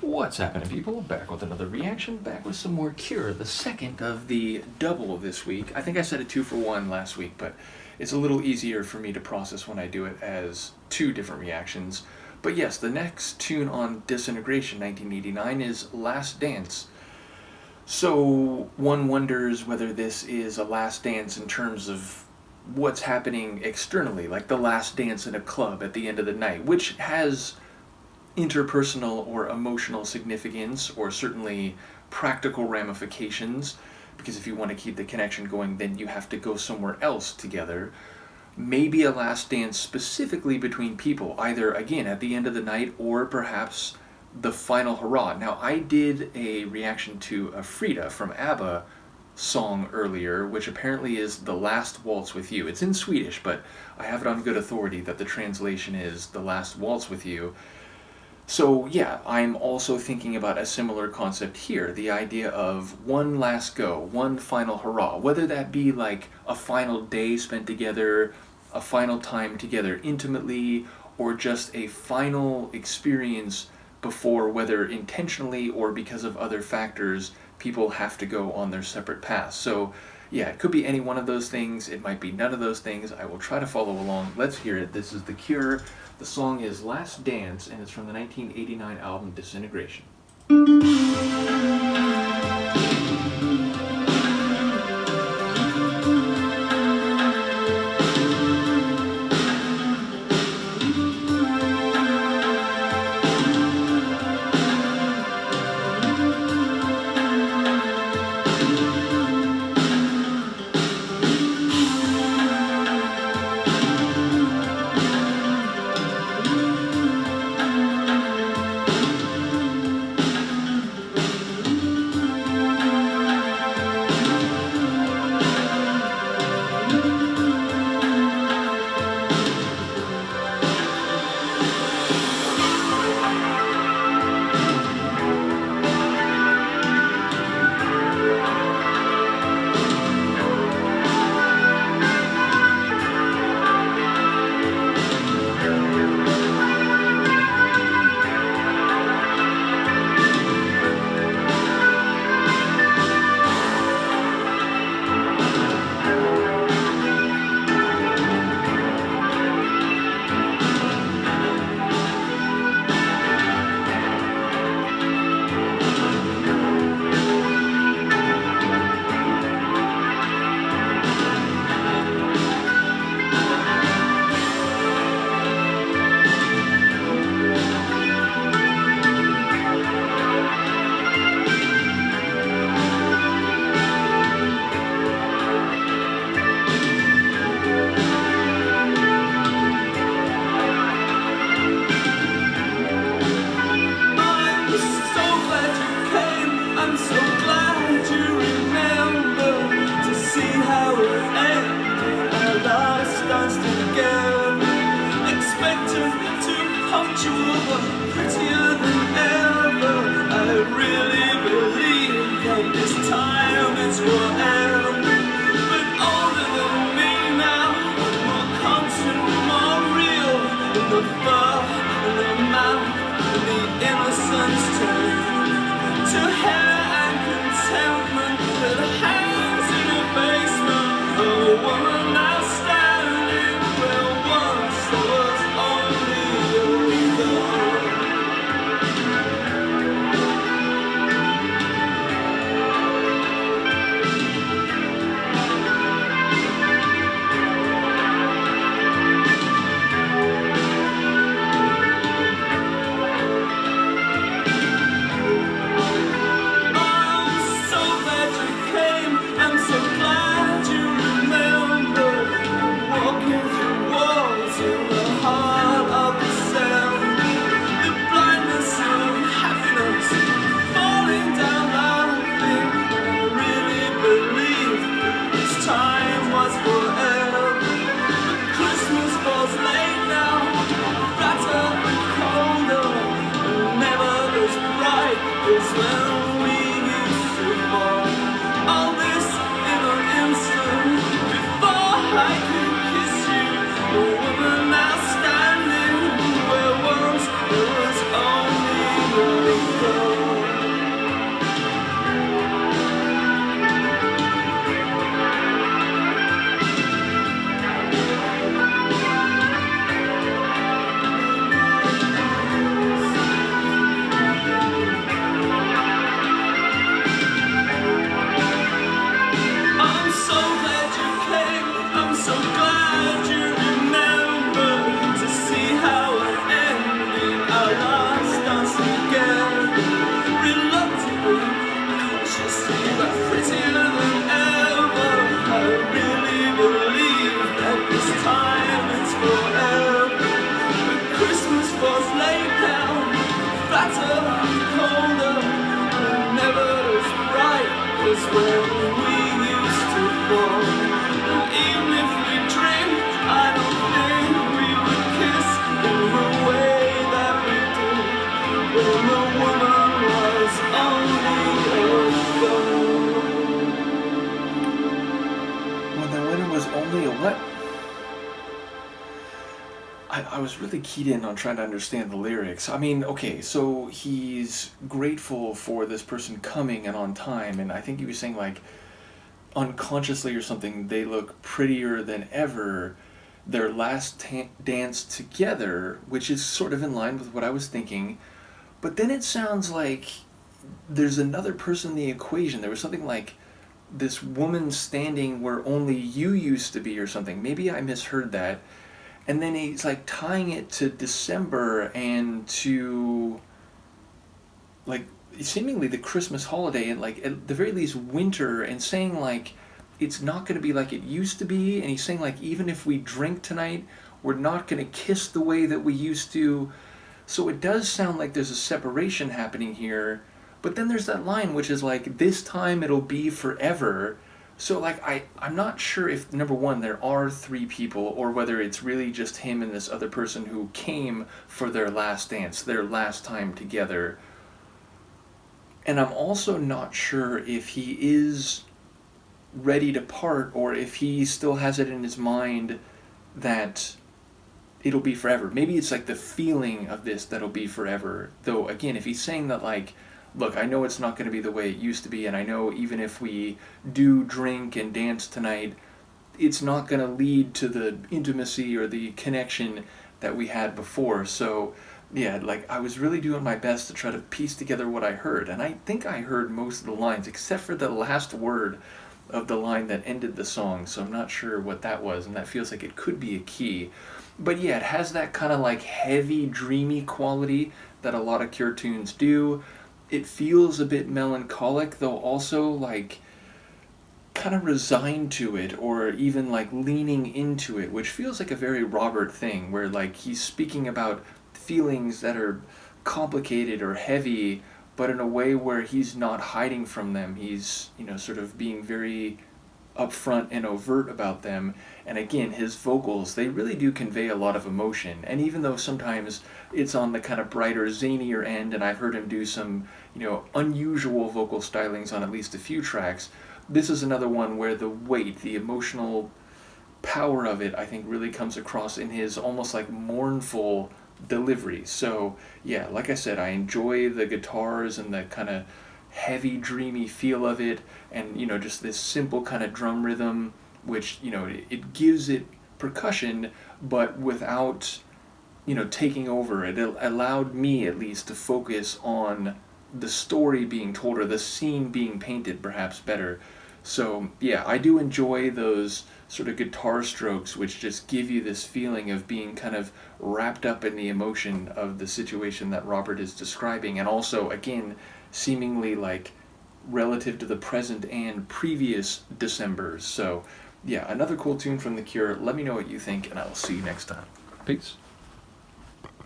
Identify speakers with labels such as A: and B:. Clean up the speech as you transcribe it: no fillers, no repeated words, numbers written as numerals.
A: What's happening, people? Back with another reaction, back with some more Cure, the second of the double this week. I think I said a 2-for-1 last week, but it's a little easier for me to process when I do it as two different reactions. But yes, the next tune on Disintegration 1989 is Last Dance. So one wonders whether this is a last dance in terms of what's happening externally, like the last dance in a club at the end of the night, which has interpersonal or emotional significance, or certainly practical ramifications, because if you want to keep the connection going, then you have to go somewhere else together. Maybe a last dance specifically between people, either, again, at the end of the night, or perhaps the final hurrah. Now, I did a reaction to a Frida from ABBA song earlier, which apparently is The Last Waltz with You. It's in Swedish, but I have it on good authority that the translation is The Last Waltz with You. So yeah, I'm also thinking about a similar concept here, the idea of one last go, one final hurrah, whether that be like a final day spent together, a final time together intimately, or just a final experience before, whether intentionally or because of other factors, people have to go on their separate paths. So yeah, it could be any one of those things, it might be none of those things. I will try to follow along. Let's hear it. This is The Cure. The song is Last Dance, and it's from the 1989 album Disintegration.
B: Now standing where once there was only your when we used to fall. And even if we drink, I don't think we would kiss in the way that we did when the woman was only a
A: When the winner was only a what? I was really keyed in on trying to understand the lyrics. I mean, okay, so he's grateful for this person coming and on time, and I think he was saying, like, unconsciously or something, they look prettier than ever. Their last dance together, which is sort of in line with what I was thinking. But then it sounds like there's another person in the equation. There was something like this woman standing where only you used to be or something. Maybe I misheard that. And then he's like tying it to December and to like seemingly the Christmas holiday and like at the very least winter, and saying like it's not going to be like it used to be. And he's saying like even if we drink tonight, we're not going to kiss the way that we used to. So it does sound like there's a separation happening here. But then there's that line which is like, this time it'll be forever. So like I'm not sure if, number one, there are three people, or whether it's really just him and this other person who came for their last dance, their last time together. And I'm also not sure if he is ready to part, or if he still has it in his mind that it'll be forever. Maybe it's like the feeling of this that'll be forever. Though again, if he's saying that like, look, I know it's not going to be the way it used to be, and I know even if we do drink and dance tonight, it's not going to lead to the intimacy or the connection that we had before. So, yeah, like I was really doing my best to try to piece together what I heard, and I think I heard most of the lines, except for the last word of the line that ended the song, so I'm not sure what that was, and that feels like it could be a key. But yeah, it has that kind of like heavy, dreamy quality that a lot of Cure tunes do. It feels a bit melancholic, though also like kind of resigned to it, or even like leaning into it, which feels like a very Robert thing, where like he's speaking about feelings that are complicated or heavy, but in a way where he's not hiding from them. He's, sort of being very upfront and overt about them. And again, his vocals, they really do convey a lot of emotion. And even though sometimes it's on the kind of brighter, zanier end, and I've heard him do some, unusual vocal stylings on at least a few tracks, this is another one where the weight, the emotional power of it, I think really comes across in his almost like mournful delivery. So yeah, like I said, I enjoy the guitars and the kind of heavy, dreamy feel of it, and just this simple kind of drum rhythm, which it gives it percussion, but without taking over. It allowed me at least to focus on the story being told, or the scene being painted perhaps better. So yeah, I do enjoy those sort of guitar strokes which just give you this feeling of being kind of wrapped up in the emotion of the situation that Robert is describing, and also again seemingly like relative to the present and previous Decembers. So yeah, another cool tune from The Cure. Let me know what you think, and I will see you next time. Peace.